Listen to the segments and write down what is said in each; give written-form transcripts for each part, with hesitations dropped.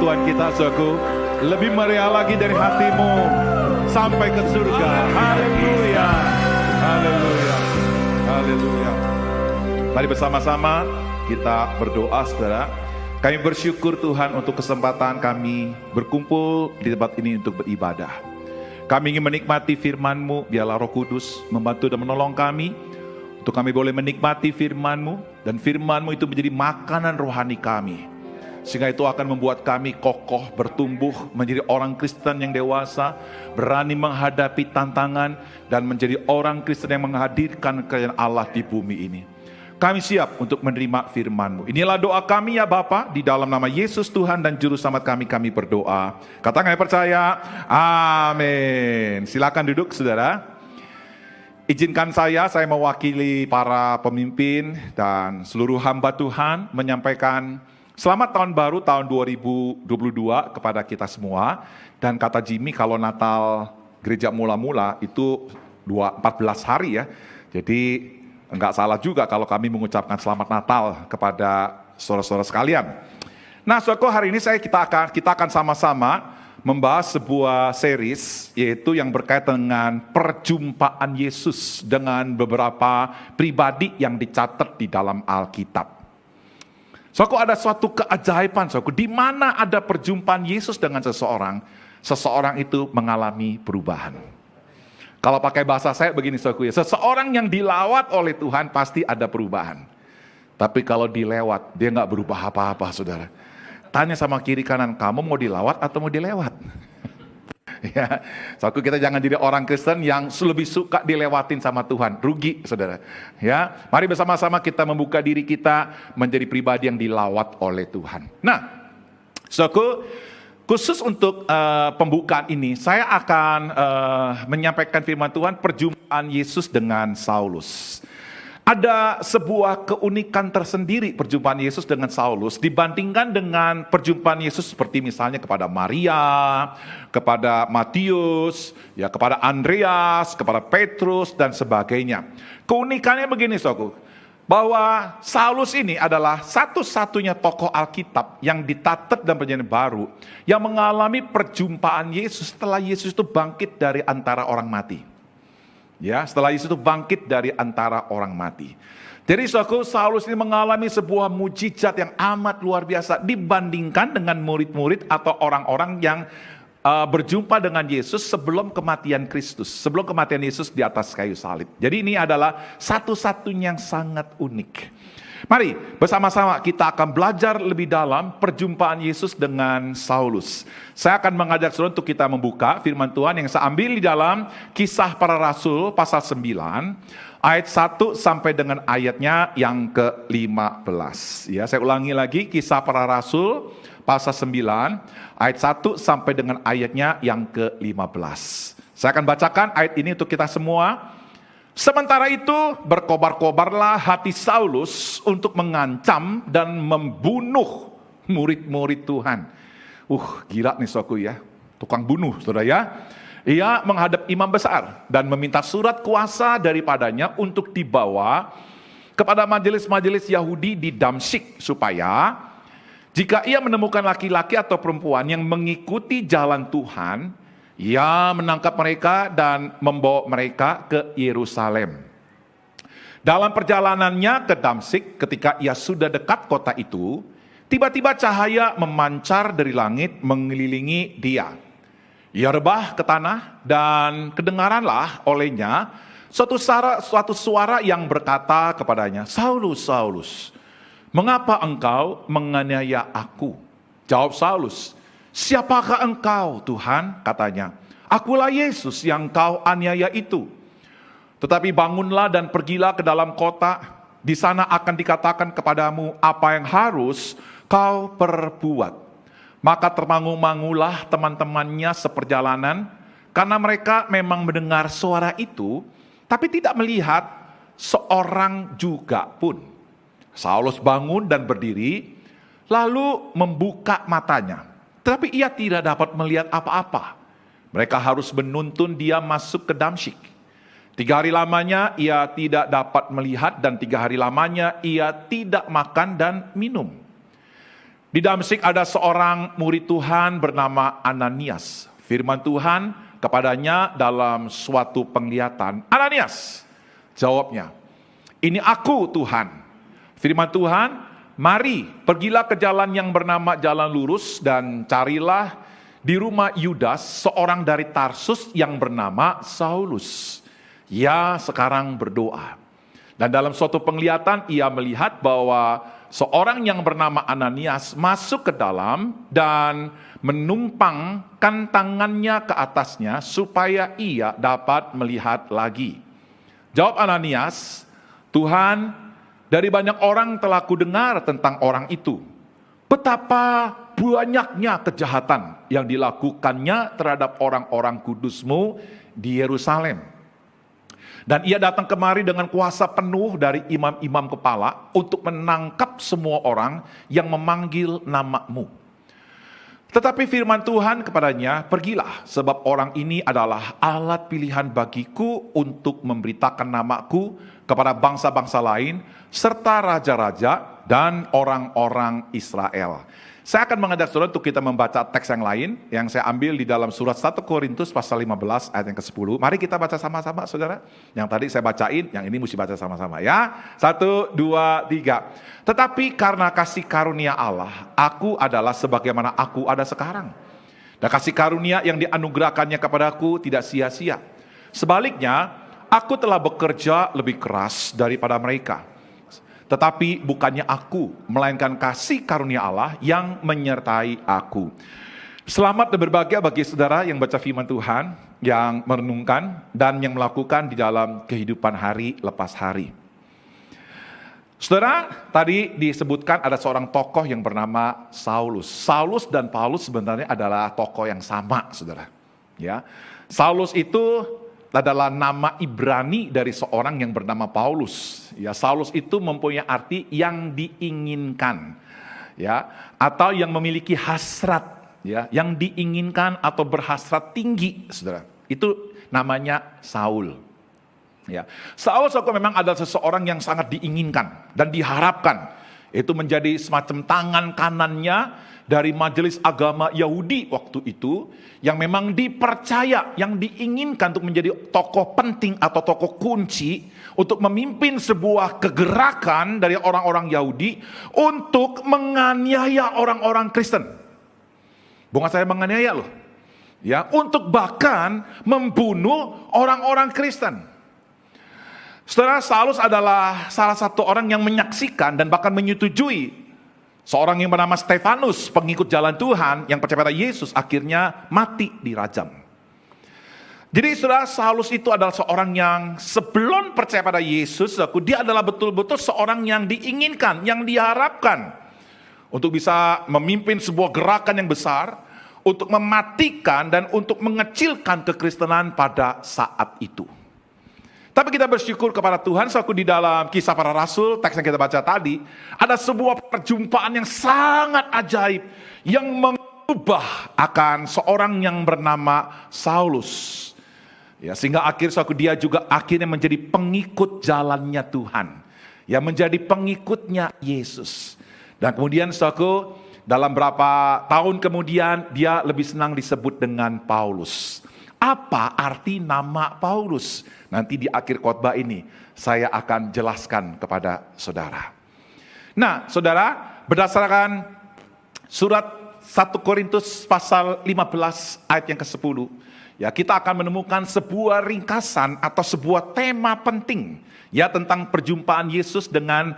Tuhan kita, saudaraku, lebih meriah lagi dari hatimu sampai ke surga. Haleluya, haleluya, haleluya. Mari bersama-sama kita berdoa, saudara. Kami bersyukur Tuhan untuk kesempatan kami berkumpul di tempat ini untuk beribadah. Kami ingin menikmati firman-Mu, biarlah Roh Kudus membantu dan menolong kami, untuk kami boleh menikmati firman-Mu, dan firman-Mu itu menjadi makanan rohani kami. Sehingga itu akan membuat kami kokoh, bertumbuh, menjadi orang Kristen yang dewasa, berani menghadapi tantangan, dan menjadi orang Kristen yang menghadirkan kerajaan Allah di bumi ini. Kami siap untuk menerima firman-Mu. Inilah doa kami ya Bapa, di dalam nama Yesus Tuhan dan Juru Selamat kami berdoa. Katakan yang percaya, amin. Silakan duduk saudara. Izinkan saya mewakili para pemimpin dan seluruh hamba Tuhan menyampaikan selamat tahun baru tahun 2022 kepada kita semua. Dan kata Jimmy, kalau Natal gereja mula-mula itu 14 hari ya. Jadi enggak salah juga kalau kami mengucapkan selamat Natal kepada saudara-saudara sekalian. Nah, saudaraku, hari ini kita akan sama-sama membahas sebuah series, yaitu yang berkaitan dengan perjumpaan Yesus dengan beberapa pribadi yang dicatat di dalam Alkitab. Saudaraku, ada suatu keajaiban, saudaraku, di mana ada perjumpaan Yesus dengan seseorang itu mengalami perubahan. Kalau pakai bahasa saya begini, saudaraku ya, seseorang yang dilawat oleh Tuhan pasti ada perubahan. Tapi kalau dilewat, dia nggak berubah apa-apa, saudara. Tanya sama kiri kanan, kamu mau dilawat atau mau dilewat? Ya, saudaraku, kita jangan jadi orang Kristen yang lebih suka dilewatin sama Tuhan, rugi, saudara. Ya, mari bersama-sama kita membuka diri kita menjadi pribadi yang dilawat oleh Tuhan. Nah, saudaraku, khusus untuk pembukaan ini, saya akan menyampaikan firman Tuhan perjumpaan Yesus dengan Saulus. Ada sebuah keunikan tersendiri perjumpaan Yesus dengan Saulus dibandingkan dengan perjumpaan Yesus seperti misalnya kepada Maria, kepada Matius, ya, kepada Andreas, kepada Petrus dan sebagainya. Keunikannya begini, saudaraku, bahwa Saulus ini adalah satu-satunya tokoh Alkitab yang dicatat dalam Perjanjian Baru yang mengalami perjumpaan Yesus setelah Yesus itu bangkit dari antara orang mati. Ya, setelah Yesus itu bangkit dari antara orang mati. Jadi saudaraku, Saulus ini mengalami sebuah mujizat yang amat luar biasa dibandingkan dengan murid-murid atau orang-orang yang berjumpa dengan Yesus sebelum kematian Kristus, sebelum kematian Yesus di atas kayu salib. Jadi ini adalah satu-satunya yang sangat unik. Mari bersama-sama kita akan belajar lebih dalam perjumpaan Yesus dengan Saulus. Saya akan mengajak saudara untuk kita membuka firman Tuhan yang saya ambil di dalam Kisah Para Rasul pasal 9 ayat 1 sampai dengan ayatnya yang ke-15. Ya, saya ulangi lagi, Kisah Para Rasul pasal 9 ayat 1 sampai dengan ayatnya yang ke-15. Saya akan bacakan ayat ini untuk kita semua. Sementara itu berkobar-kobarlah hati Saulus untuk mengancam dan membunuh murid-murid Tuhan. Gila nih saudaraku ya, tukang bunuh saudara ya. Ia menghadap imam besar dan meminta surat kuasa daripadanya untuk dibawa kepada majelis-majelis Yahudi di Damsyik, supaya jika ia menemukan laki-laki atau perempuan yang mengikuti jalan Tuhan, ia menangkap mereka dan membawa mereka ke Yerusalem. Dalam perjalanannya ke Damsyik, ketika ia sudah dekat kota itu, tiba-tiba cahaya memancar dari langit mengelilingi dia. Ia rebah ke tanah dan kedengaranlah olehnya suatu suara yang berkata kepadanya, "Saulus, Saulus, mengapa engkau menganiaya aku?" Jawab Saulus, "Siapakah engkau, Tuhan?" Katanya, "Akulah Yesus yang kau aniaya itu. Tetapi bangunlah dan pergilah ke dalam kota. Di sana akan dikatakan kepadamu apa yang harus kau perbuat." Maka termangu-mangulah teman-temannya seperjalanan, karena mereka memang mendengar suara itu, tapi tidak melihat seorang juga pun. Saulus bangun dan berdiri, lalu membuka matanya. Tetapi ia tidak dapat melihat apa-apa. Mereka harus menuntun dia masuk ke Damsyik. 3 hari lamanya ia tidak dapat melihat, dan 3 hari lamanya ia tidak makan dan minum. Di Damsyik ada seorang murid Tuhan bernama Ananias. Firman Tuhan kepadanya dalam suatu penglihatan, "Ananias," jawabnya, "Ini aku Tuhan." Firman Tuhan, "Mari, pergilah ke jalan yang bernama Jalan Lurus dan carilah di rumah Yudas seorang dari Tarsus yang bernama Saulus. Ia sekarang berdoa." Dan dalam suatu penglihatan ia melihat bahwa seorang yang bernama Ananias masuk ke dalam dan menumpangkan tangannya ke atasnya supaya ia dapat melihat lagi. Jawab Ananias, "Tuhan, dari banyak orang telah kudengar tentang orang itu. Betapa banyaknya kejahatan yang dilakukannya terhadap orang-orang kudus-Mu di Yerusalem. Dan ia datang kemari dengan kuasa penuh dari imam-imam kepala untuk menangkap semua orang yang memanggil nama-Mu. Tetapi firman Tuhan kepadanya, pergilah, sebab orang ini adalah alat pilihan bagiku untuk memberitakan namaku kepada bangsa-bangsa lain, serta raja-raja dan orang-orang Israel." Saya akan mengajak saudara untuk kita membaca teks yang lain, yang saya ambil di dalam surat 1 Korintus pasal 15 ayat yang ke-10. Mari kita baca sama-sama saudara. Yang tadi saya bacain, yang ini mesti baca sama-sama ya. 1, 2, 3. "Tetapi karena kasih karunia Allah, aku adalah sebagaimana aku ada sekarang. Dan kasih karunia yang dianugerahkannya kepadaku tidak sia-sia. Sebaliknya, aku telah bekerja lebih keras daripada mereka. Tetapi bukannya aku, melainkan kasih karunia Allah yang menyertai aku." Selamat dan berbahagia bagi saudara yang baca firman Tuhan, yang merenungkan, dan yang melakukan di dalam kehidupan hari lepas hari. Saudara, tadi disebutkan ada seorang tokoh yang bernama Saulus. Saulus dan Paulus sebenarnya adalah tokoh yang sama, saudara. Ya, Saulus itu adalah nama Ibrani dari seorang yang bernama Paulus. Ya, Saulus itu mempunyai arti yang diinginkan, ya, atau yang memiliki hasrat, ya, yang diinginkan atau berhasrat tinggi, saudara. Itu namanya Saul. Ya, Saul memang adalah seseorang yang sangat diinginkan dan diharapkan. Itu menjadi semacam tangan kanannya dari majelis agama Yahudi waktu itu, yang memang dipercaya, yang diinginkan untuk menjadi tokoh penting atau tokoh kunci untuk memimpin sebuah kegerakan dari orang-orang Yahudi untuk menganiaya orang-orang Kristen. Bukan saya menganiaya loh, ya, untuk bahkan membunuh orang-orang Kristen. Saudara, Saulus adalah salah satu orang yang menyaksikan dan bahkan menyetujui seorang yang bernama Stefanus, pengikut jalan Tuhan yang percaya pada Yesus, akhirnya mati dirajam. Jadi saudara, Saulus itu adalah seorang yang sebelum percaya pada Yesus, dia adalah betul-betul seorang yang diinginkan, yang diharapkan untuk bisa memimpin sebuah gerakan yang besar, untuk mematikan dan untuk mengecilkan kekristenan pada saat itu. Tapi kita bersyukur kepada Tuhan, saudaraku, di dalam Kisah Para Rasul, teks yang kita baca tadi, ada sebuah perjumpaan yang sangat ajaib, yang mengubah akan seorang yang bernama Saulus. Ya, sehingga saudaraku, dia juga akhirnya menjadi pengikut jalannya Tuhan, ya, menjadi pengikutnya Yesus. Dan kemudian saudaraku, dalam berapa tahun kemudian, dia lebih senang disebut dengan Paulus. Apa arti nama Paulus? Nanti di akhir khotbah ini saya akan jelaskan kepada saudara. Nah, saudara, berdasarkan surat 1 Korintus pasal 15 ayat yang ke-10, ya, kita akan menemukan sebuah ringkasan atau sebuah tema penting, ya, tentang perjumpaan Yesus dengan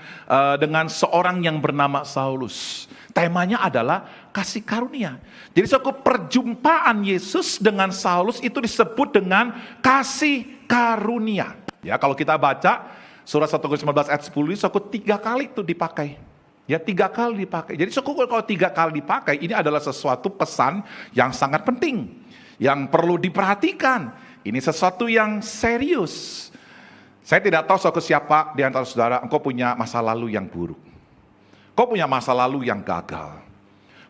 seorang yang bernama Saulus. Temanya adalah kasih karunia. Jadi suatu perjumpaan Yesus dengan Saulus itu disebut dengan kasih karunia. Ya, kalau kita baca surat 1 Korintus 15 ayat 10 ini suatu 3 kali itu dipakai. Ya, 3 kali dipakai. Jadi suatu kalau 3 kali dipakai, ini adalah sesuatu pesan yang sangat penting, yang perlu diperhatikan. Ini sesuatu yang serius. Saya tidak tahu suatu siapa di antara saudara, engkau punya masa lalu yang buruk. Kau punya masa lalu yang gagal.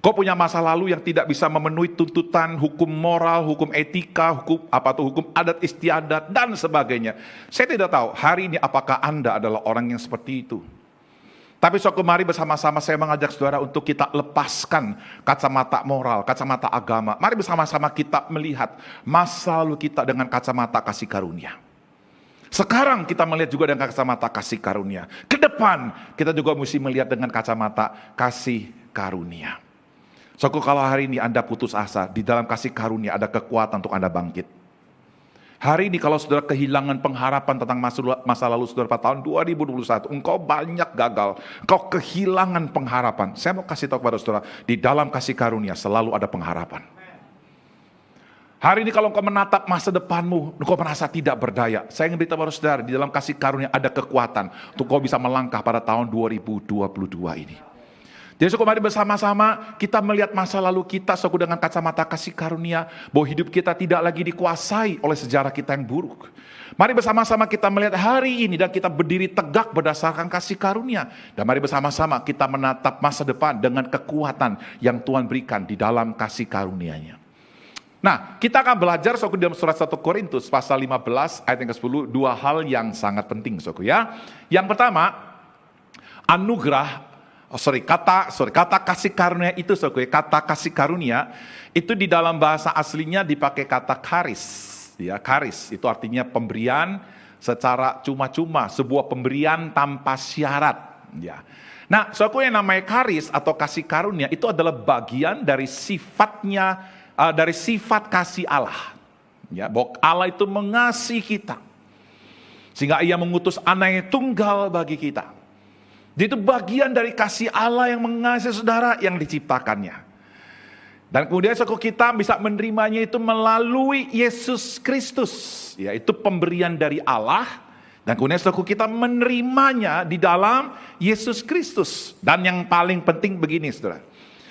Kau punya masa lalu yang tidak bisa memenuhi tuntutan hukum moral, hukum etika, hukum adat istiadat, dan sebagainya. Saya tidak tahu hari ini apakah Anda adalah orang yang seperti itu. Tapi saudara, mari bersama-sama saya mengajak saudara untuk kita lepaskan kacamata moral, kacamata agama. Mari bersama-sama kita melihat masa lalu kita dengan kacamata kasih karunia. Sekarang kita melihat juga dengan kacamata kasih karunia. Ke depan kita juga mesti melihat dengan kacamata kasih karunia. Saudara, kalau hari ini Anda putus asa, di dalam kasih karunia ada kekuatan untuk Anda bangkit. Hari ini kalau saudara kehilangan pengharapan tentang masa lalu saudara pada tahun 2021, engkau banyak gagal, engkau kehilangan pengharapan. Saya mau kasih tahu kepada saudara, di dalam kasih karunia selalu ada pengharapan. Hari ini kalau engkau menatap masa depanmu, engkau merasa tidak berdaya. Saya ingin beritahu kepada saudara, di dalam kasih karunia ada kekuatan untuk engkau bisa melangkah pada tahun 2022 ini. Jadi saudara, mari bersama-sama kita melihat masa lalu kita saudara dengan kacamata kasih karunia, bahwa hidup kita tidak lagi dikuasai oleh sejarah kita yang buruk. Mari bersama-sama kita melihat hari ini dan kita berdiri tegak berdasarkan kasih karunia. Dan mari bersama-sama kita menatap masa depan dengan kekuatan yang Tuhan berikan di dalam kasih karunia-Nya. Nah, kita akan belajar saudara dalam surat 1 Korintus pasal 15 ayat yang ke-10, dua hal yang sangat penting saudara ya. Yang pertama, kata kasih karunia itu saudara, kata kasih karunia itu di dalam bahasa aslinya dipakai kata karis, ya karis itu artinya pemberian secara cuma-cuma, sebuah pemberian tanpa syarat, ya. Nah, saudara, yang namanya karis atau kasih karunia itu adalah bagian dari sifatnya, dari sifat kasih Allah, ya, bahwa Allah itu mengasihi kita sehingga Ia mengutus Anak-Nya tunggal bagi kita. Jadi itu bagian dari kasih Allah yang mengasihi saudara yang diciptakannya. Dan kemudian kita bisa menerimanya itu melalui Yesus Kristus. Yaitu pemberian dari Allah. Dan kemudian kita menerimanya di dalam Yesus Kristus. Dan yang paling penting begini saudara.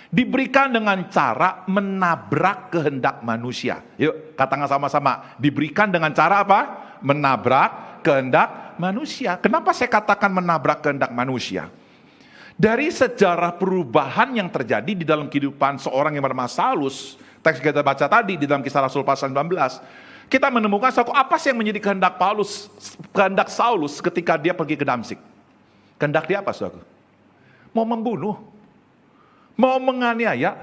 Diberikan dengan cara menabrak kehendak manusia. Yuk katakan sama-sama. Diberikan dengan cara apa? Menabrak kehendak manusia. Kenapa saya katakan menabrak kehendak manusia? Dari sejarah perubahan yang terjadi di dalam kehidupan seorang yang bernama Saulus, teks kita baca tadi di dalam Kisah Rasul pasal 19, kita menemukan apa sih yang menjadi kehendak Saulus ketika dia pergi ke Damsyik. Kehendak dia apa, saudara? Mau membunuh, mau menganiaya,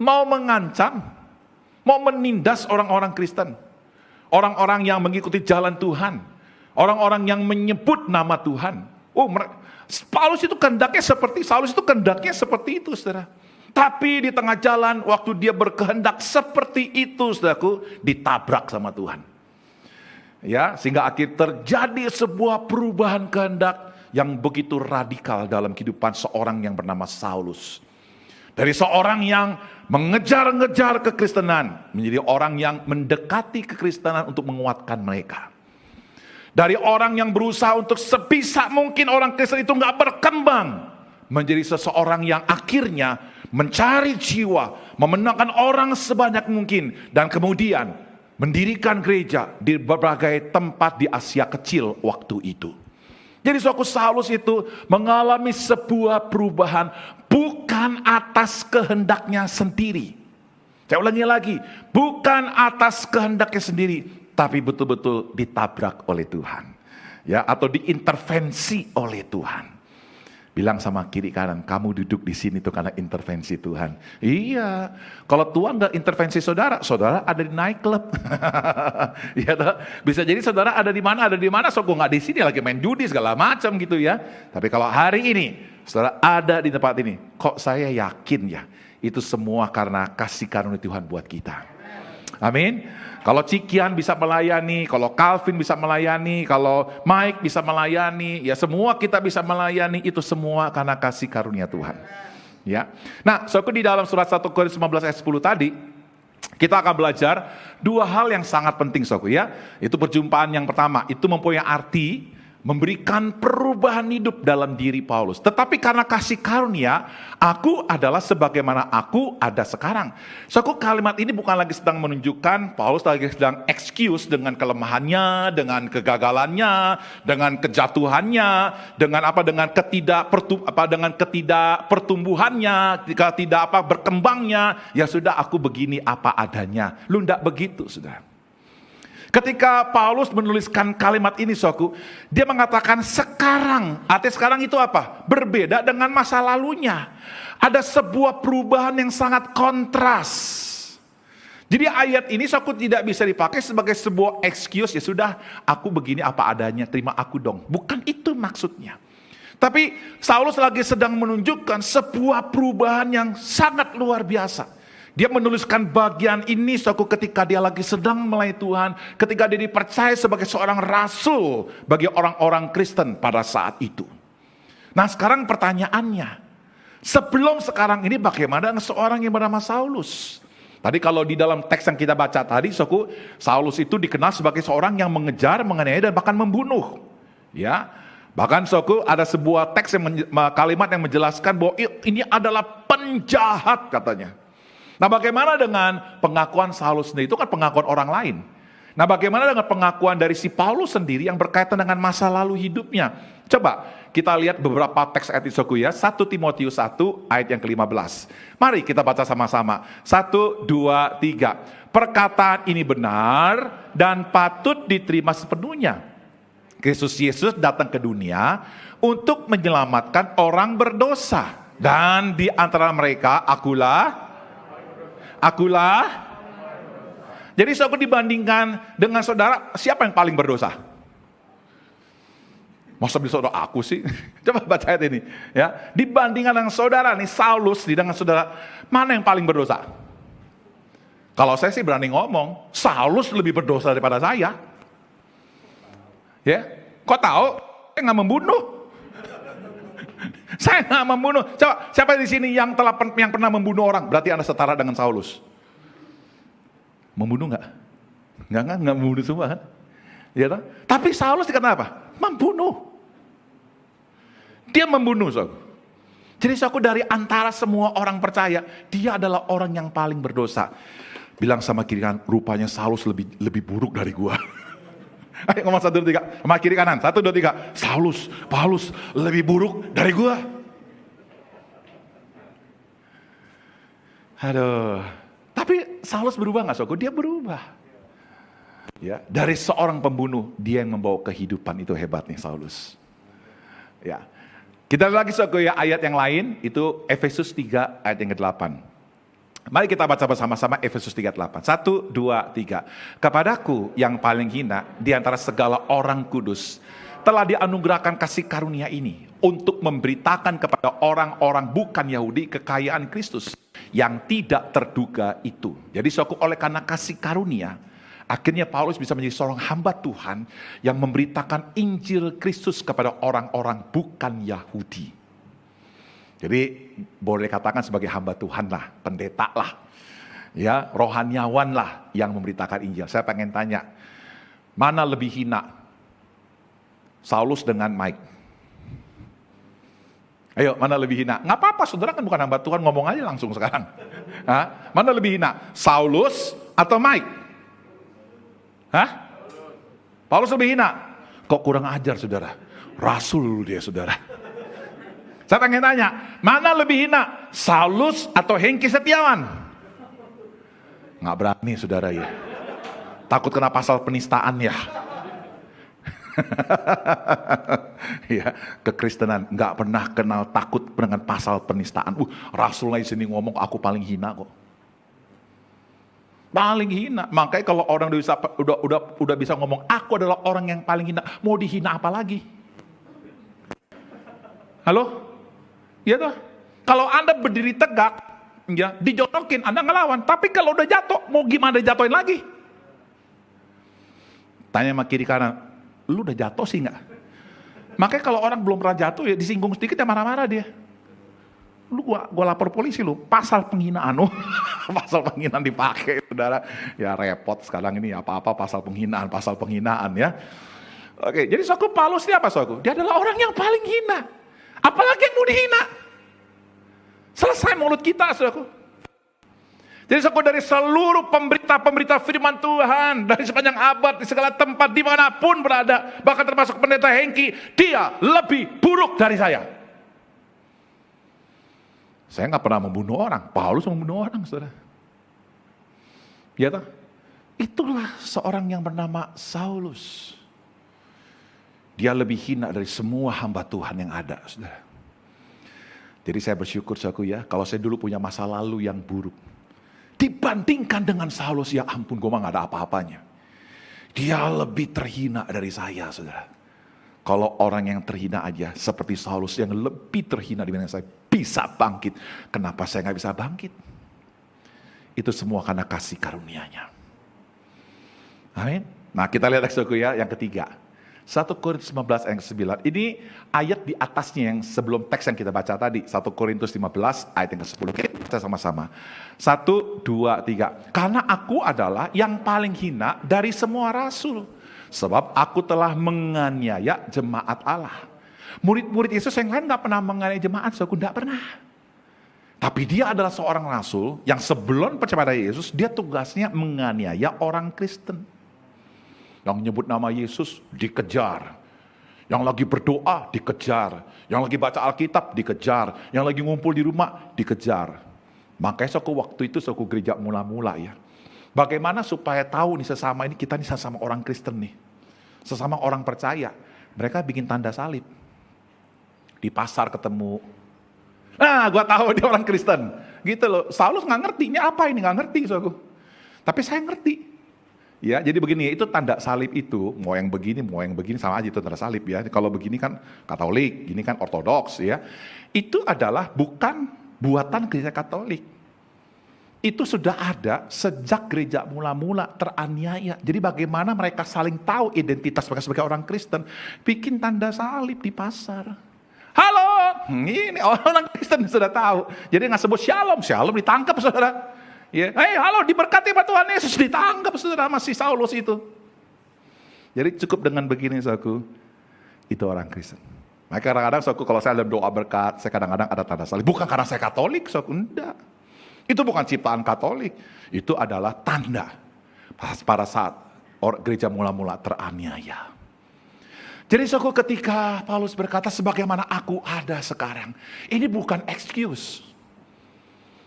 mau mengancam, mau menindas orang-orang Kristen, orang-orang yang mengikuti jalan Tuhan, orang-orang yang menyebut nama Tuhan. Saulus itu kehendaknya seperti itu, saudara. Tapi di tengah jalan, waktu dia berkehendak seperti itu, saudaraku, ditabrak sama Tuhan. Ya, sehingga akhir terjadi sebuah perubahan kehendak yang begitu radikal dalam kehidupan seorang yang bernama Saulus. Dari seorang yang mengejar-ngejar kekristenan, menjadi orang yang mendekati kekristenan untuk menguatkan mereka. Dari orang yang berusaha untuk sebisa mungkin orang Kristen itu nggak berkembang, menjadi seseorang yang akhirnya mencari jiwa, memenangkan orang sebanyak mungkin, dan kemudian mendirikan gereja di berbagai tempat di Asia Kecil waktu itu. Jadi Saulus itu mengalami sebuah perubahan bukan atas kehendaknya sendiri. Saya ulangi lagi, bukan atas kehendaknya sendiri, tapi betul-betul ditabrak oleh Tuhan, ya, atau diintervensi oleh Tuhan. Bilang sama kiri kanan, kamu duduk di sini tuh karena intervensi Tuhan. Iya, kalau Tuhan nggak intervensi saudara, saudara ada di nightclub. Ya, bisa jadi saudara ada di mana, so gue nggak di sini lagi main judi segala macam gitu ya. Tapi kalau hari ini saudara ada di tempat ini, kok saya yakin ya, itu semua karena kasih karunia Tuhan buat kita. Amin. Kalau Cikian bisa melayani, kalau Calvin bisa melayani, kalau Mike bisa melayani, ya semua kita bisa melayani, itu semua karena kasih karunia Tuhan. Ya. Nah, saudara, di dalam surat 1 Korintus 15 ayat 10 tadi, kita akan belajar dua hal yang sangat penting, saudara, ya. Itu perjumpaan yang pertama, itu mempunyai arti memberikan perubahan hidup dalam diri Paulus. Tetapi karena kasih karunia, aku adalah sebagaimana aku ada sekarang. So, kalimat ini bukan lagi sedang menunjukkan Paulus lagi sedang excuse dengan kelemahannya, dengan kegagalannya, dengan kejatuhannya, dengan ketidakpertumbuhannya, berkembangnya. Ya sudah, aku begini apa adanya. Lu enggak begitu, saudara. Ketika Paulus menuliskan kalimat ini, saudaraku, dia mengatakan sekarang. Artinya sekarang itu apa? Berbeda dengan masa lalunya. Ada sebuah perubahan yang sangat kontras. Jadi ayat ini saudaraku tidak bisa dipakai sebagai sebuah excuse, ya sudah, aku begini apa adanya, terima aku dong. Bukan itu maksudnya. Tapi Saulus lagi sedang menunjukkan sebuah perubahan yang sangat luar biasa. Dia menuliskan bagian ini suatu ketika dia lagi sedang melayani Tuhan, ketika dia dipercaya sebagai seorang rasul bagi orang-orang Kristen pada saat itu. Nah sekarang pertanyaannya, sebelum sekarang ini bagaimana dengan seorang yang bernama Saulus? Tadi kalau di dalam teks yang kita baca tadi, Saulus itu dikenal sebagai seorang yang mengejar, menganiaya dan bahkan membunuh. Ya, bahkan ada sebuah teks kalimat yang menjelaskan bahwa ini adalah penjahat katanya. Nah bagaimana dengan pengakuan Saulus sendiri? Itu kan pengakuan orang lain. Nah bagaimana dengan pengakuan dari si Paulus sendiri yang berkaitan dengan masa lalu hidupnya? Coba kita lihat beberapa teks ayat ya. 1 Timotius 1 ayat yang ke-15. Mari kita baca sama-sama. 1, 2, 3. Perkataan ini benar dan patut diterima sepenuhnya. Kristus Yesus datang ke dunia untuk menyelamatkan orang berdosa. Dan di antara mereka akulah. Jadi saudara dibandingkan dengan saudara, siapa yang paling berdosa? Masa bisa saudara aku sih? Coba baca ayat ini. Ya, dibandingkan dengan saudara nih, Saulus dengan saudara, mana yang paling berdosa? Kalau saya sih berani ngomong, Saulus lebih berdosa daripada saya. Ya, kok tahu? Saya nggak membunuh. Saya nggak membunuh. Coba siapa di sini yang pernah membunuh orang? Berarti Anda setara dengan Saulus. Membunuh nggak? Nggak membunuh semua kan? Ya, toh? Tapi Saulus dikatakan apa? Membunuh. Dia membunuh, saudara. Jadi saudara, dari antara semua orang percaya, dia adalah orang yang paling berdosa. Bilang sama kiri kanan, rupanya Saulus lebih buruk dari gua. Ayo ngomong 1, 2, 3. Sama kiri kanan. 1, 2, 3. Paulus lebih buruk dari gua. Aduh. Tapi Saulus berubah gak, saudara? Dia berubah. Ya, dari seorang pembunuh, dia yang membawa kehidupan. Itu hebatnya Saulus. Ya. Kita lagi saudara ya, ayat yang lain, itu Efesus 3 ayat yang ke-8. Mari kita baca bersama-sama Efesus 3:8. 1, 2, 3. Kepadaku yang paling hina di antara segala orang kudus telah dianugerahkan kasih karunia ini untuk memberitakan kepada orang-orang bukan Yahudi kekayaan Kristus yang tidak terduga itu. Jadi oleh karena kasih karunia, akhirnya Paulus bisa menjadi seorang hamba Tuhan yang memberitakan Injil Kristus kepada orang-orang bukan Yahudi. Jadi boleh katakan sebagai hamba Tuhan lah, pendeta lah, ya rohaniawan lah yang memberitakan Injil. Saya pengen tanya, mana lebih hina, Saulus dengan Mike? Ayo, mana lebih hina? Nggak apa-apa, saudara kan bukan hamba Tuhan, ngomong aja langsung sekarang. Hah? Mana lebih hina, Saulus atau Mike? Hah? Paulus lebih hina. Kok kurang ajar, saudara? Rasul dia, saudara. Saya pengen tanya, mana lebih hina, Saulus atau Hengki Setiawan? Nggak berani, saudara ya. Takut kena pasal penistaan ya. Ya, kekristenan nggak pernah kenal takut dengan pasal penistaan. Rasul di sini ngomong aku paling hina kok. Paling hina. Makanya kalau orang udah bisa ngomong aku adalah orang yang paling hina, mau dihina apa lagi? Halo? Ya toh, kalau Anda berdiri tegak, ya, dijodokin, Anda ngelawan. Tapi kalau udah jatuh, mau gimana jatuhin lagi? Tanya sama kiri kanan, lu udah jatuh sih nggak? Makanya kalau orang belum pernah jatuh, ya disinggung sedikit ya marah-marah dia. Lu gua lapor polisi lu, pasal penghinaan lu. Pasal penghinaan dipakai, saudara. Ya repot sekarang ini apa-apa pasal penghinaan ya. Oke, jadi saudara Paulus ini apa saudara? Dia adalah orang yang paling hina. Apalagi yang mau dihina. Selesai mulut kita, saudaraku. Jadi saudara, dari seluruh pemberita firman Tuhan, dari sepanjang abad, di segala tempat, dimanapun berada, bahkan termasuk pendeta Hengki, dia lebih buruk dari saya. Saya nggak pernah membunuh orang. Paulus membunuh orang, saudara. Ya toh? Itulah seorang yang bernama Saulus. Dia lebih hina dari semua hamba Tuhan yang ada, saudara. Jadi saya bersyukur, saudaraku ya, kalau saya dulu punya masa lalu yang buruk, dibandingkan dengan Saulus, ya ampun, gue mah gak ada apa-apanya. Dia lebih terhina dari saya, saudara. Kalau orang yang terhina aja seperti Saulus yang lebih terhina dibanding saya bisa bangkit, kenapa saya gak bisa bangkit? Itu semua karena kasih karunia-Nya. Amin. Nah, kita lihat saudaraku ya, yang ketiga. 1 Korintus 15 ayat 9. Ini ayat di atasnya yang sebelum teks yang kita baca tadi. 1 Korintus 15 ayat yang ke-10. Kita baca sama-sama. 1, 2, 3. Karena aku adalah yang paling hina dari semua rasul. Sebab aku telah menganiaya jemaat Allah. Murid-murid Yesus yang lain gak pernah menganiaya jemaat. So, aku gak pernah. Tapi dia adalah seorang rasul yang sebelum percaya pada Yesus, dia tugasnya menganiaya orang Kristen. Yang nyebut nama Yesus dikejar. Yang lagi berdoa dikejar. Yang lagi baca Alkitab dikejar. Yang lagi ngumpul di rumah dikejar. Makanya waktu itu gereja mula-mula ya. Bagaimana supaya tahu nih sesama ini, kita nih sesama orang Kristen nih. Sesama orang percaya. Mereka bikin tanda salib. Di pasar ketemu. Nah, gua tahu dia orang Kristen. Gitu loh. Saulus gak ngerti, ini apa ini, gak ngerti saudaraku. Tapi saya ngerti. Ya, jadi begini, itu tanda salib itu, mau yang begini sama aja itu tanda salib ya. Kalau begini kan Katolik, gini kan Ortodoks ya. Itu adalah bukan buatan gereja Katolik. Itu sudah ada sejak gereja mula-mula teraniaya. Jadi bagaimana mereka saling tahu identitas mereka sebagai orang Kristen, bikin tanda salib di pasar. Halo, ini orang Kristen sudah tahu. Jadi nggak sebut shalom, shalom ditangkap saudara. Ya, halo, diberkati Pak Tuhan Yesus, ditangkap saudara masih Saulus itu. Jadi cukup dengan begini saudaraku, itu orang Kristen. Nah, kadang-kadang saudaraku kalau saya ada doa berkat, saya kadang-kadang ada tanda salib. Bukan karena saya Katolik saudaraku, enggak. Itu bukan ciptaan Katolik, itu adalah tanda pada saat gereja mula-mula teraniaya. Jadi saudaraku, ketika Paulus berkata sebagaimana aku ada sekarang, ini bukan excuse.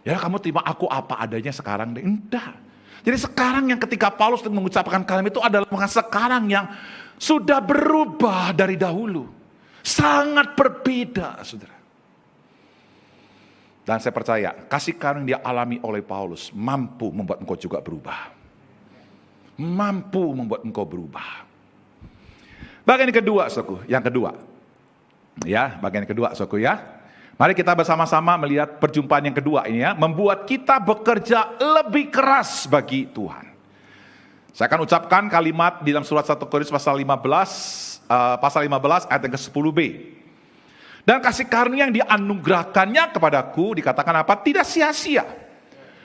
Ya, kamu terima aku apa adanya sekarang deh. Enggak. Jadi sekarang yang ketika Paulus mengucapkan kalimat itu adalah sekarang yang sudah berubah dari dahulu. Sangat berbeda, saudara. Dan saya percaya kasih karunia yang dia alami oleh Paulus mampu membuat engkau juga berubah. Mampu membuat engkau berubah. Bagian kedua, saudaraku. Yang kedua. Ya, bagian kedua, saudaraku ya. Mari kita bersama-sama melihat perjumpaan yang kedua ini ya. Membuat kita bekerja lebih keras bagi Tuhan. Saya akan ucapkan kalimat di dalam surat 1 Korintus pasal 15 ayat yang ke-10b. Dan kasih karunia yang dianugerahkannya kepadaku dikatakan apa? Tidak sia-sia.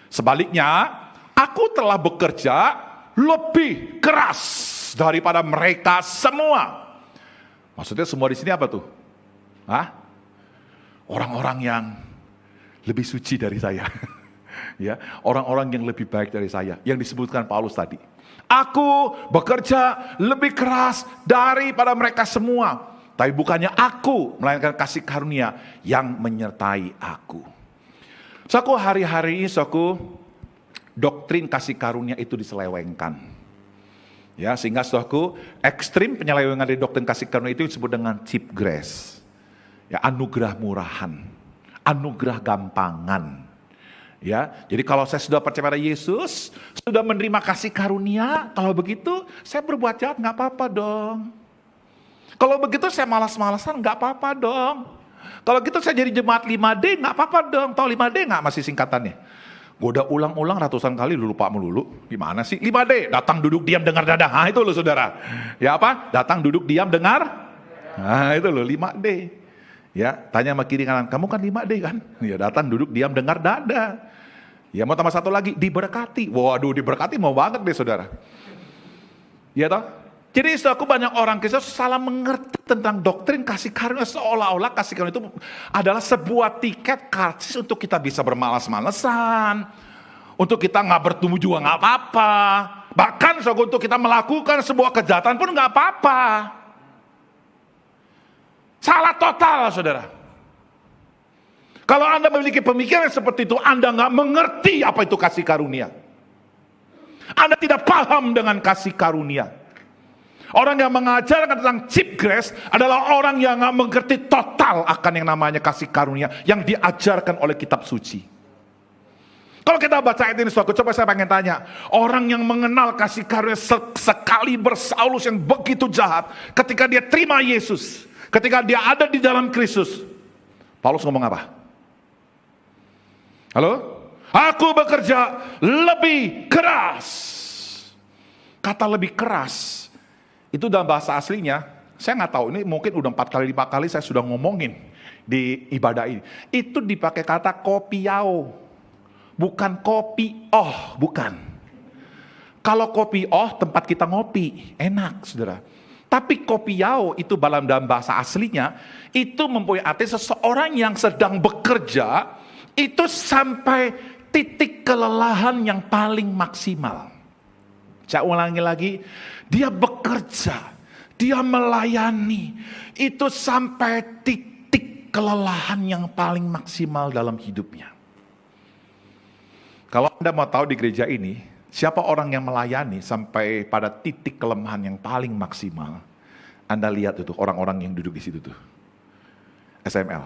Sebaliknya, aku telah bekerja lebih keras daripada mereka semua. Maksudnya semua di sini apa tuh? Hah? Orang-orang yang lebih suci dari saya. Ya, orang-orang yang lebih baik dari saya. Yang disebutkan Paulus tadi. Aku bekerja lebih keras daripada mereka semua. Tapi bukannya aku, melainkan kasih karunia yang menyertai aku. Saudaraku, hari-hari ini saudaraku, doktrin kasih karunia itu diselewengkan. Ya, sehingga saudaraku, ekstrim penyelewengan dari doktrin kasih karunia itu disebut dengan cheap grace. Ya, anugerah murahan, anugerah gampangan. Ya, jadi kalau saya sudah percaya pada Yesus, sudah menerima kasih karunia, kalau begitu saya berbuat jahat nggak apa-apa dong. Kalau begitu saya malas-malasan nggak apa-apa dong. Kalau gitu saya jadi jemaat 5D nggak apa-apa dong. Tahu 5D nggak masih singkatannya? Gue udah ulang-ulang ratusan kali, lu lupa melulu. Gimana sih? 5D, datang duduk diam dengar dadah. Nah itu loh saudara. Ya apa? Datang duduk diam dengar. Nah itu loh 5D. Ya, tanya sama kiri kanan, kamu kan 5D kan? Ya, datang duduk diam dengar dada. Ya, mau tambah satu lagi, diberkati. Waduh, diberkati mau banget deh saudara. Ya toh? Jadi saudaraku, banyak orang Kristen salah mengerti tentang doktrin kasih karunia, seolah-olah kasih karunia itu adalah sebuah tiket karcis untuk kita bisa bermalas-malesan, untuk kita nggak bertumbuh juga nggak apa-apa, bahkan saudaraku, untuk kita melakukan sebuah kejahatan pun nggak apa-apa. Salah total, saudara. Kalau Anda memiliki pemikiran seperti itu, Anda nggak mengerti apa itu kasih karunia. Anda tidak paham dengan kasih karunia. Orang yang mengajarkan tentang cheap grace adalah orang yang nggak mengerti total akan yang namanya kasih karunia yang diajarkan oleh kitab suci. Kalau kita baca ayat ini, saudara, coba saya pengen tanya, orang yang mengenal kasih karunia sekali Saulus yang begitu jahat, ketika dia terima Yesus, ketika dia ada di dalam Kristus, Paulus ngomong apa? Halo? Aku bekerja lebih keras. Kata lebih keras itu dalam bahasa aslinya, saya nggak tahu, ini mungkin udah 4 kali 5 kali saya sudah ngomongin di ibadah ini. Itu dipakai kata kopiao, bukan kopi bukan. Kalau kopi tempat kita ngopi, enak saudara. Tapi kopiao itu dalam bahasa aslinya, itu mempunyai arti seseorang yang sedang bekerja, itu sampai titik kelelahan yang paling maksimal. Saya ulangi lagi, dia bekerja, dia melayani, itu sampai titik kelelahan yang paling maksimal dalam hidupnya. Kalau Anda mau tahu di gereja ini, siapa orang yang melayani sampai pada titik kelemahan yang paling maksimal, Anda lihat itu orang-orang yang duduk di situ tuh. SML.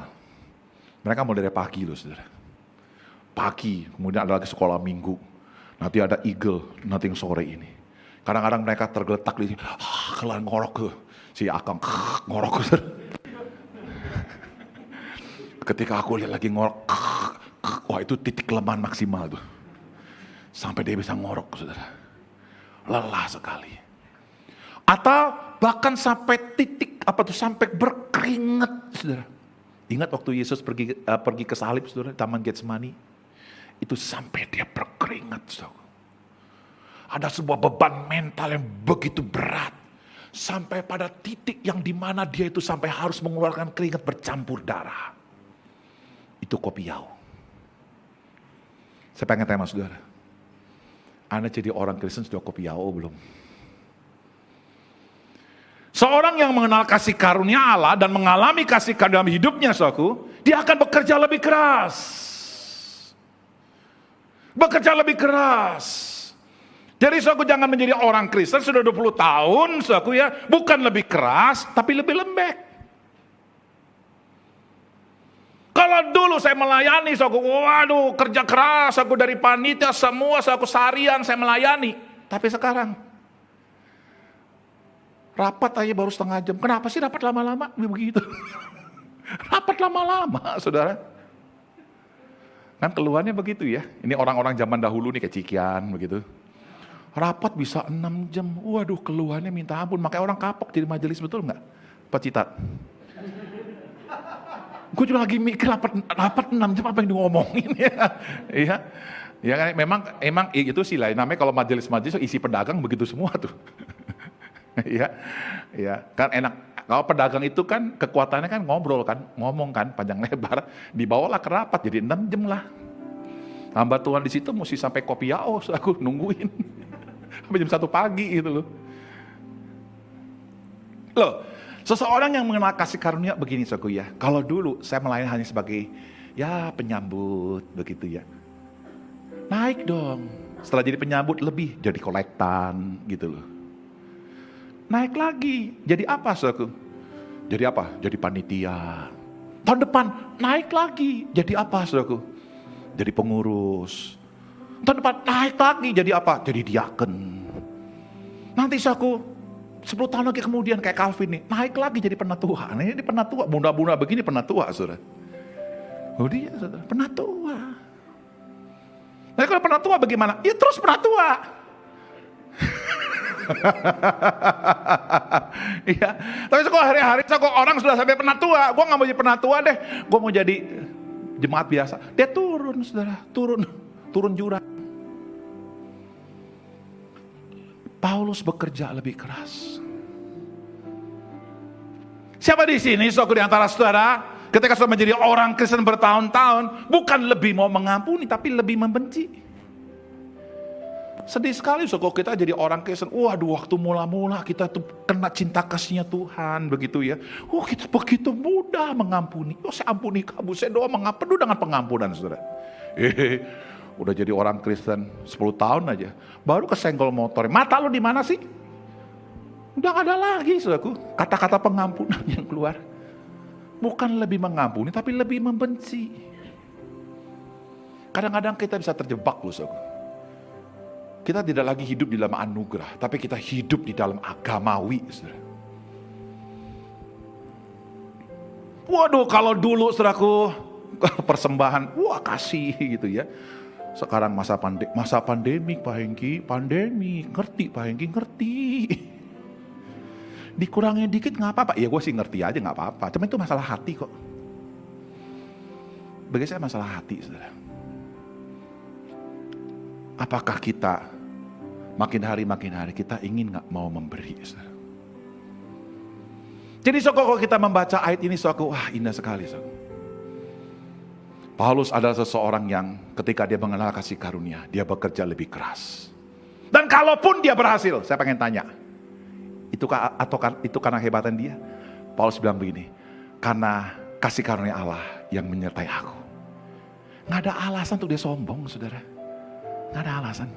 Mereka mulai dari pagi loh saudara. Pagi, kemudian ada lagi sekolah minggu. Nanti ada eagle, nanti yang sore ini. Kadang-kadang mereka tergeletak di sini, kelan ngorok ke. Si Akang ngorok ke. Ketika aku lihat lagi ngorok, wah itu titik kelemahan maksimal tuh. Sampai dia bisa ngorok saudara. Lelah sekali. Atau bahkan sampai titik, sampai berkeringat saudara. Ingat waktu Yesus pergi ke salib saudara, Taman Getsemani. Itu sampai dia berkeringat saudara. Ada sebuah beban mental yang begitu berat. Sampai pada titik yang dimana dia itu sampai harus mengeluarkan keringat bercampur darah. Itu kopiau. Saya pengen tanya saudara. Anda jadi orang Kristen sudah kopiau belum? Seorang yang mengenal kasih karunia Allah dan mengalami kasih karunia dalam hidupnya saudaraku, dia akan bekerja lebih keras. Bekerja lebih keras. Jadi saudaraku jangan menjadi orang Kristen sudah 20 tahun saudaraku ya, bukan lebih keras tapi lebih lembek. Kalau dulu saya melayani saudaraku, waduh kerja keras aku dari panitia semua saudaraku seharian saya melayani. Tapi sekarang rapat aja baru setengah jam. Kenapa sih rapat lama-lama? Begitu. Rapat lama-lama saudara. Kan keluhannya begitu ya. Ini orang-orang zaman dahulu nih kayak Cikian begitu. Rapat bisa 6 jam. Waduh keluhannya minta ampun. Makanya orang kapok jadi majelis, betul nggak? Pak Citat. Gue juga lagi mikir rapat 6 jam apa yang ngomongin ya. Iya. Ya kan emang itu sih lah. Namanya kalau majelis-majelis isi pedagang begitu semua tuh. Iya. Iya. Kan enak. Kalau pedagang itu kan kekuatannya kan ngobrol kan. Ngomong kan panjang lebar. Dibawalah ke rapat jadi 6 jam lah. Hamba Tuhan di situ mesti sampai kopiao aku nungguin. Sampai jam 1 pagi gitu loh. Loh, seseorang yang mengenal kasih karunia begini saudaraku ya. Kalau dulu saya melayani hanya sebagai ya penyambut begitu ya. Naik dong. Setelah jadi penyambut lebih jadi kolektan gitu loh. Naik lagi. Jadi apa saudaraku? Jadi apa? Jadi panitia. Tahun depan naik lagi. Jadi apa saudaraku? Jadi pengurus. Tahun depan naik lagi jadi apa? Jadi diaken. Nanti aku 10 tahun lagi kemudian kayak Calvin nih, naik lagi jadi penatua. Nah, ini penatua, bunda-bunda begini penatua saudara. Oh dia saudara, penatua. Nah kalau penatua bagaimana? Ya terus penatua. Iya. Tapi kok hari-hari kok orang sudah sampai penatua, gue nggak mau jadi penatua deh, gue mau jadi jemaat biasa. Dia turun saudara, turun jurang. Paulus bekerja lebih keras. Siapa di sini, saudara, di antara saudara, ketika sudah menjadi orang Kristen bertahun-tahun, bukan lebih mau mengampuni, tapi lebih membenci. Sedih sekali, saudara, kita jadi orang Kristen. Waduh, waktu mula-mula kita tuh kena cinta kasihnya Tuhan, begitu ya. Kita begitu mudah mengampuni. Saya ampuni kamu, saya doa mengampuni dengan pengampunan, saudara. Udah jadi orang Kristen 10 tahun aja, baru kesenggol motor. Mata lu di mana sih? Udah gak ada lagi, saudaraku, kata-kata pengampunan yang keluar. Bukan lebih mengampuni, tapi lebih membenci. Kadang-kadang kita bisa terjebak loh, saudaraku. Kita tidak lagi hidup di dalam anugerah, tapi kita hidup di dalam agamawi, saudara. Waduh, kalau dulu, saudaraku, persembahan, wah kasih gitu ya. Sekarang masa pandemik, Pak Hengki, pandemi, ngerti Pak Hengki, ngerti. Dikurangin dikit nggak apa-apa, ya gue sih ngerti aja nggak apa-apa. Cuma itu masalah hati kok. Bagi saya masalah hati, saudara. Apakah kita makin hari kita ingin nggak mau memberi, saudara? Jadi kalau kita membaca ayat ini, saudara, wah indah sekali, saudara. Paulus adalah seseorang yang ketika dia mengenal kasih karunia, dia bekerja lebih keras. Dan kalaupun dia berhasil, saya pengen tanya, itu karena hebatan dia? Paulus bilang begini, karena kasih karunia Allah yang menyertai aku. Nggak ada alasan untuk dia sombong, saudara. Nggak ada alasan.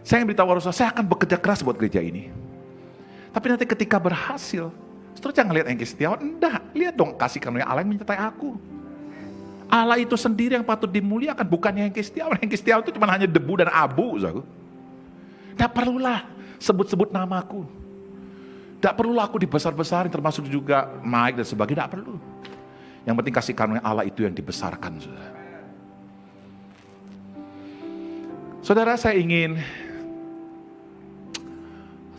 Saya yang beritahu saudara, saya akan bekerja keras buat gereja ini. Tapi nanti ketika berhasil, saudara jangan lihat Hengki Setiawan, enggak. Lihat dong kasih karunia Allah yang menyertai aku. Allah itu sendiri yang patut dimuliakan, bukannya Hengki Setiawan. Hengki Setiawan itu cuma hanya debu dan abu, saudara. Nggak perlulah sebut-sebut namaku. Nggak perlu aku dibesar-besarin, termasuk juga Mike dan sebagainya, nggak perlu. Yang penting kasih karunia Allah itu yang dibesarkan, saudara. Saudara, saya ingin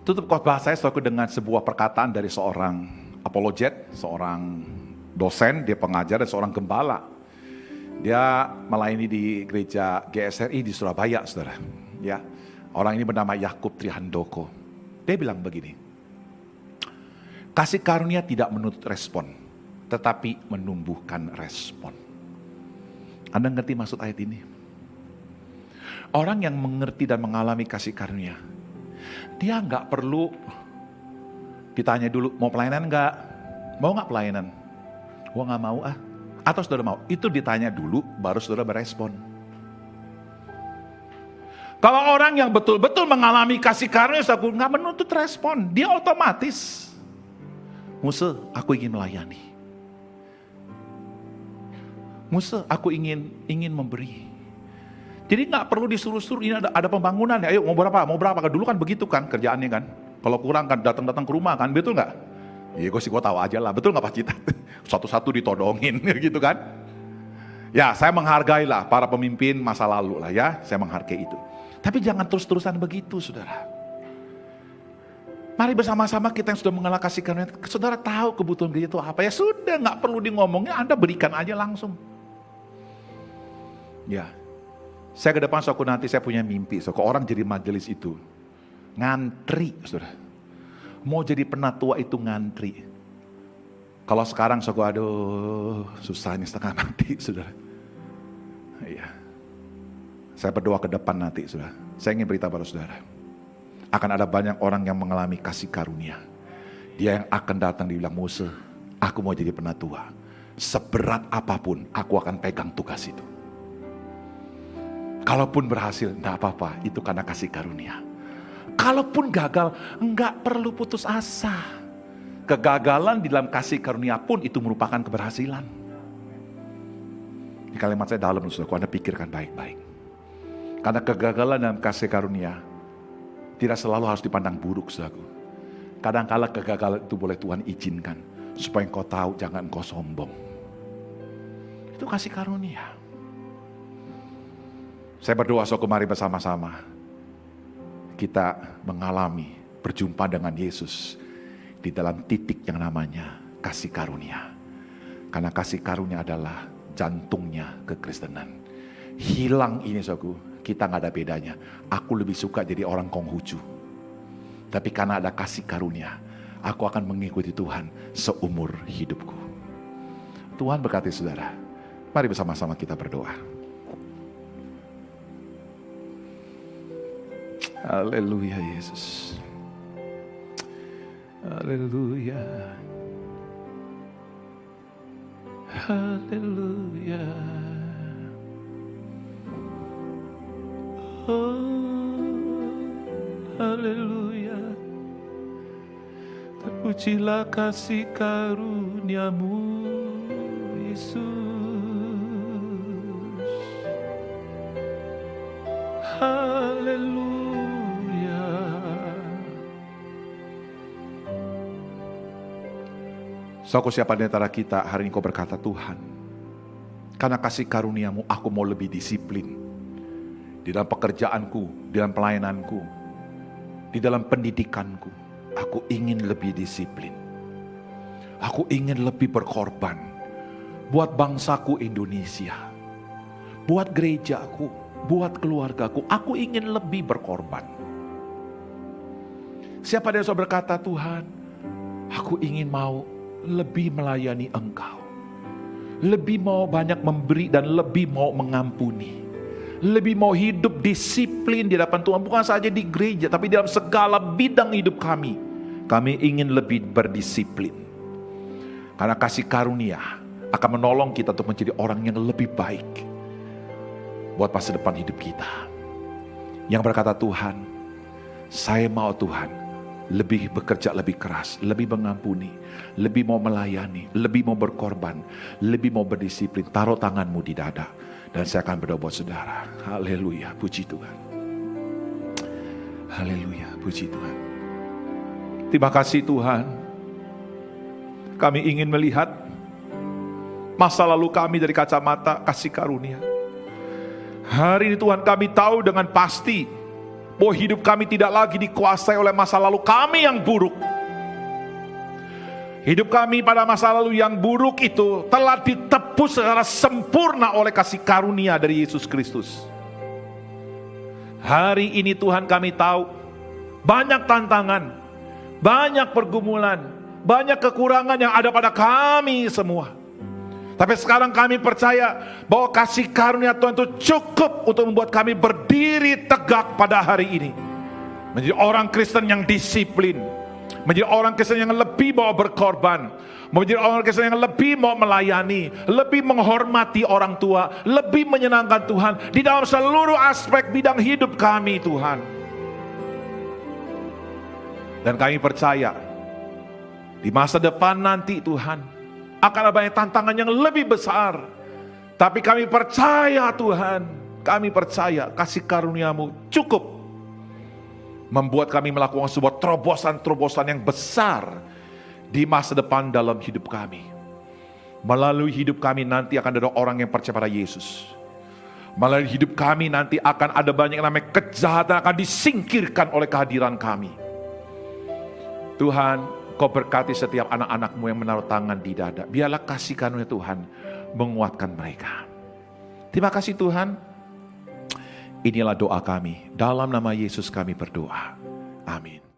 tutup khotbah saya dengan sebuah perkataan dari seorang apologet, seorang dosen, dia pengajar dan seorang gembala. Dia melayani di gereja GSRI di Surabaya, saudara. Ya, orang ini bernama Yakub Trihandoko. Dia bilang begini, kasih karunia tidak menuntut respon, tetapi menumbuhkan respon. Anda ngerti maksud ayat ini? Orang yang mengerti dan mengalami kasih karunia, dia nggak perlu ditanya dulu, mau pelayanan nggak? Mau nggak pelayanan? Gua nggak mau ah. Atau saudara mau? Itu ditanya dulu, baru saudara berespon. Kalau orang yang betul-betul mengalami kasih karunia, saudara nggak menuntut respon, dia otomatis, Musa, aku ingin melayani. Musa, aku ingin memberi. Jadi nggak perlu disuruh-suruh, ini ada pembangunan ya, ayo mau berapa? Dulu kan begitu kan kerjaannya kan. Kalau kurang kan datang ke rumah kan, betul nggak? Iya gue tahu aja lah, betul nggak Pak Cita? Satu-satu ditodongin gitu kan. Ya saya menghargai lah para pemimpin masa lalu lah ya, saya menghargai itu. Tapi jangan terus-terusan begitu, saudara. Mari bersama-sama kita yang sudah mengenal kasih karunia, saudara tahu kebutuhan gereja itu apa, ya sudah nggak perlu di ngomongnya, Anda berikan aja langsung. Ya. Saya ke depan suatu nanti saya punya mimpi, suatu orang jadi majelis itu ngantri, saudara. Mau jadi penatua itu ngantri. Kalau sekarang suatu aduh susahnya setengah mati, saudara. Iya. Saya berdoa ke depan nanti, saudara. Saya ingin beritahu pada saudara, akan ada banyak orang yang mengalami kasih karunia. Dia yang akan datang dibilang, Musa, aku mau jadi penatua. Seberat apapun, aku akan pegang tugas itu. Kalaupun berhasil, enggak apa-apa, itu karena kasih karunia. Kalaupun gagal, enggak perlu putus asa. Kegagalan di dalam kasih karunia pun itu merupakan keberhasilan. Ini kalimat saya dalam, saudara, Anda pikirkan baik-baik. Karena kegagalan dalam kasih karunia tidak selalu harus dipandang buruk, saudara. Kadang-kala kegagalan itu boleh Tuhan izinkan, supaya engkau tahu, jangan engkau sombong. Itu kasih karunia. Saya berdoa, saudara, mari bersama-sama kita mengalami berjumpa dengan Yesus di dalam titik yang namanya kasih karunia. Karena kasih karunia adalah jantungnya kekristenan. Hilang ini, saudara, kita gak ada bedanya. Aku lebih suka jadi orang Konghucu. Tapi karena ada kasih karunia, aku akan mengikuti Tuhan seumur hidupku. Tuhan berkati saudara. Mari bersama-sama kita berdoa. Haleluya Yesus. Haleluya. Haleluya. Oh, haleluya. Terpujilah kasih karunia-Mu, Yesus. Haleluya. Saudaraku, siapa di antara kita hari ini kau berkata, Tuhan, karena kasih karunia-Mu aku mau lebih disiplin di dalam pekerjaanku, di dalam pelayananku, di dalam pendidikanku. Aku ingin lebih disiplin. Aku ingin lebih berkorban buat bangsaku Indonesia, buat gerejaku, buat keluargaku. Aku ingin lebih berkorban. Siapa yang berkata, Tuhan, aku ingin mau lebih melayani Engkau, lebih mau banyak memberi dan lebih mau mengampuni, lebih mau hidup disiplin di hadapan Tuhan, bukan saja di gereja, tapi dalam segala bidang hidup kami. Kami ingin lebih berdisiplin. Karena kasih karunia akan menolong kita untuk menjadi orang yang lebih baik buat masa depan hidup kita. Yang berkata, Tuhan, saya mau Tuhan lebih bekerja lebih keras, lebih mengampuni, lebih mau melayani, lebih mau berkorban, lebih mau berdisiplin. Taruh tanganmu di dada dan saya akan berdoa buat saudara. Haleluya, puji Tuhan. Haleluya, puji Tuhan. Terima kasih Tuhan. Kami ingin melihat masa lalu kami dari kacamata kasih karunia. Hari ini Tuhan, kami tahu dengan pasti bahwa hidup kami tidak lagi dikuasai oleh masa lalu kami yang buruk. Hidup kami pada masa lalu yang buruk itu telah ditebus secara sempurna oleh kasih karunia dari Yesus Kristus. Hari ini Tuhan, kami tahu banyak tantangan, banyak pergumulan, banyak kekurangan yang ada pada kami semua. Tapi sekarang kami percaya bahwa kasih karunia Tuhan itu cukup untuk membuat kami berdiri tegak pada hari ini. Menjadi orang Kristen yang disiplin, menjadi orang Kristen yang lebih mau berkorban, menjadi orang Kristen yang lebih mau melayani, lebih menghormati orang tua, lebih menyenangkan Tuhan di dalam seluruh aspek bidang hidup kami Tuhan. Dan kami percaya di masa depan nanti Tuhan akan ada banyak tantangan yang lebih besar. Tapi kami percaya Tuhan, kami percaya kasih karunia-Mu cukup membuat kami melakukan sebuah terobosan-terobosan yang besar di masa depan dalam hidup kami. Melalui hidup kami nanti akan ada orang yang percaya pada Yesus. Melalui hidup kami nanti akan ada banyak yang namanya kejahatan akan disingkirkan oleh kehadiran kami. Tuhan, Kau berkati setiap anak-anak-Mu yang menaruh tangan di dada. Biarlah kasih karunia Tuhan menguatkan mereka. Terima kasih Tuhan. Inilah doa kami. Dalam nama Yesus kami berdoa. Amin.